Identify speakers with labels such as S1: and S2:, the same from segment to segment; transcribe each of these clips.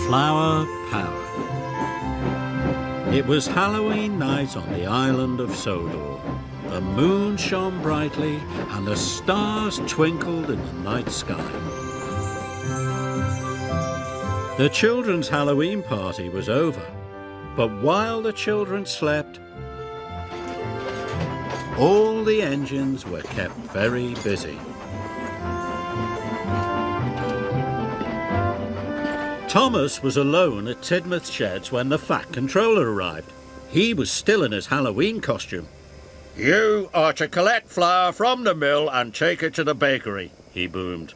S1: Flower Power. It was Halloween night on the island of Sodor. The moon shone brightly and the stars twinkled in the night sky. The children's Halloween party was over, but while the children slept, all the engines were kept very busy. Thomas was alone at Tidmouth Sheds when the Fat Controller arrived. He was still in his Halloween costume. "You are to collect flour from the mill and take it to the bakery," he boomed.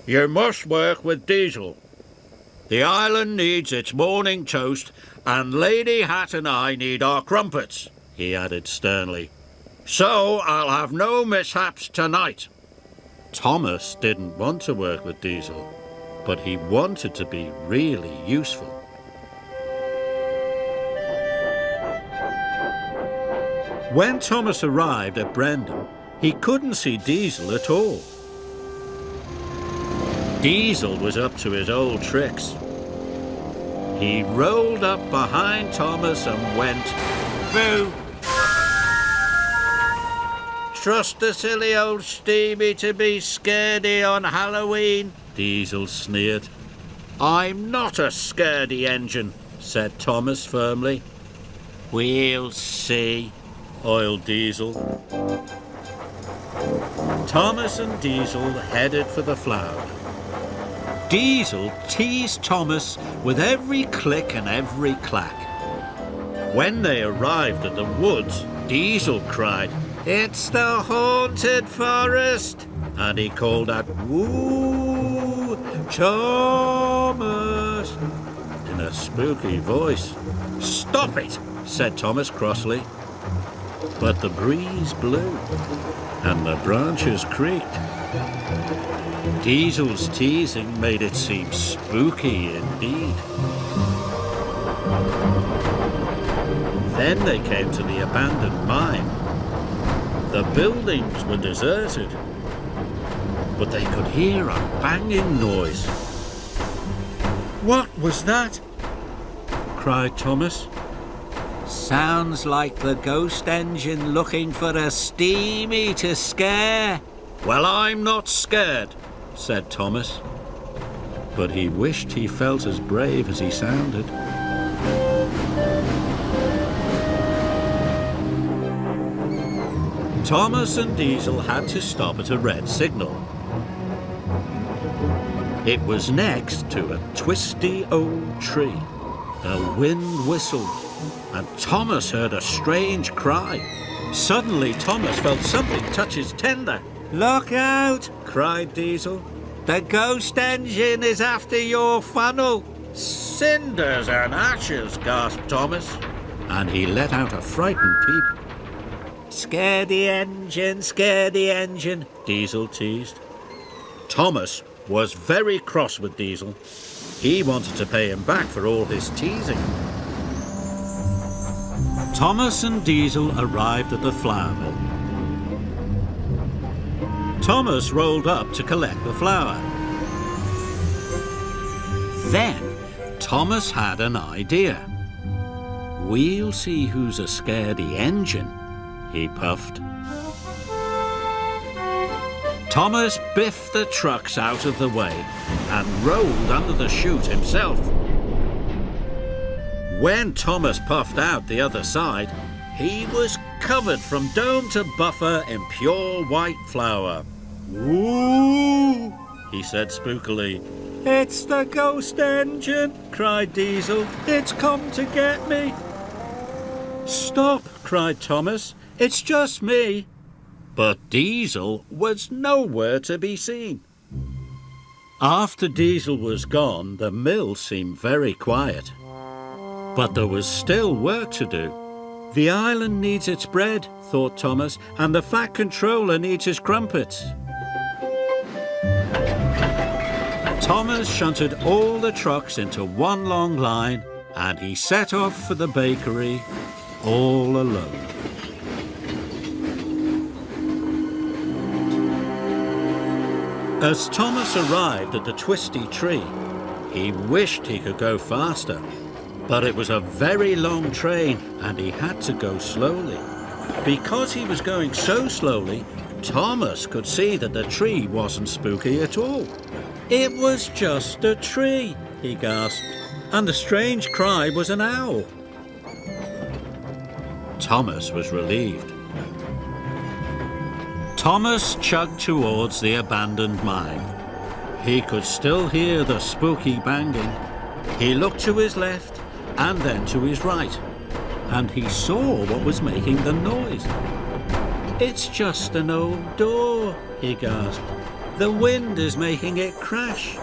S1: "You must work with Diesel. The island needs its morning toast, and Lady Hat and I need our crumpets," he added sternly. "So I'll have no mishaps tonight." Thomas didn't want to work with Diesel, but he wanted to be really useful. When Thomas arrived at Brendan, he couldn't see Diesel at all. Diesel was up to his old tricks. He rolled up behind Thomas and went, "Boo! Trust the silly old steamy to be scaredy on Halloween," Diesel sneered. "I'm not a scaredy engine," said Thomas firmly. "We'll see," oiled Diesel. Thomas and Diesel headed for the flour. Diesel teased Thomas with every click and every clack. When they arrived at the woods, Diesel cried, "It's the haunted forest!" And he called out, "Woo, Thomas!" in a spooky voice. "Stop it," said Thomas crossly. But the breeze blew and the branches creaked. Diesel's teasing made it seem spooky indeed. Then they came to the abandoned mine. The buildings were deserted, but they could hear a banging noise. "What was that?" cried Thomas. "Sounds like the ghost engine looking for a steamy to scare." "Well, I'm not scared," said Thomas, but he wished he felt as brave as he sounded. Thomas and Diesel had to stop at a red signal. It was next to a twisty old tree. The wind whistled, and Thomas heard a strange cry. Suddenly, Thomas felt something touch his tender. "Look out!" cried Diesel. "The ghost engine is after your funnel." "Cinders and ashes," gasped Thomas, and he let out a frightened peep. "Scaredy engine," Diesel teased. Thomas was very cross with Diesel. He wanted to pay him back for all his teasing. Thomas and Diesel arrived at the flour mill. Thomas rolled up to collect the flour. Then Thomas had an idea. "We'll see who's a scaredy engine," he puffed. Thomas biffed the trucks out of the way and rolled under the chute himself. When Thomas puffed out the other side, he was covered from dome to buffer in pure white flour. "Woo!" he said spookily. "It's the ghost engine," cried Diesel. "It's come to get me." "Stop," cried Thomas. "It's just me." But Diesel was nowhere to be seen. After Diesel was gone, the mill seemed very quiet. But there was still work to do. The island needs its bread, thought Thomas, and the Fat Controller needs his crumpets. Thomas shunted all the trucks into one long line, and he set off for the bakery all alone. As Thomas arrived at the twisty tree, He wished he could go faster, but it was a very long train and he had to go slowly. Because he was going so slowly, Thomas could see that the tree wasn't spooky at all. "It was just a tree," he gasped, "and the strange cry was an owl." Thomas was relieved. Thomas chugged towards the abandoned mine. He could still hear the spooky banging. He looked to his left and then to his right, and he saw what was making the noise. "It's just an old door," he gasped. "The wind is making it crash."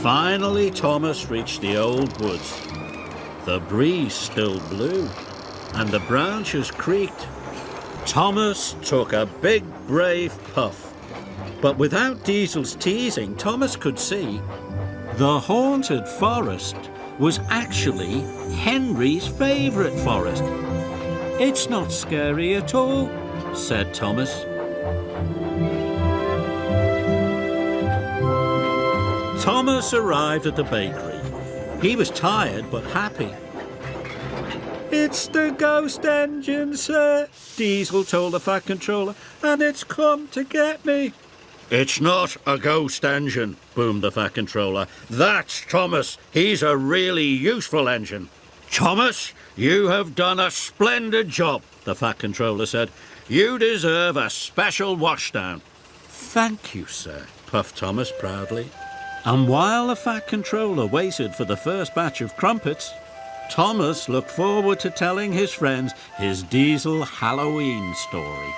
S1: Finally, Thomas reached the old woods. The breeze still blew, and the branches creaked. Thomas took a big, brave puff. But without Diesel's teasing, Thomas could see the haunted forest was actually Henry's favourite forest. "It's not scary at all," said Thomas. Thomas arrived at the bakery. He was tired but happy. "It's the ghost engine, sir," Diesel told the Fat Controller, "and it's come to get me." "It's not a ghost engine," boomed the Fat Controller. "That's Thomas. He's a really useful engine." "Thomas, you have done a splendid job," the Fat Controller said. "You deserve a special washdown." "Thank you, sir," puffed Thomas proudly. And while the Fat Controller waited for the first batch of crumpets, Thomas looked forward to telling his friends his Diesel Halloween story.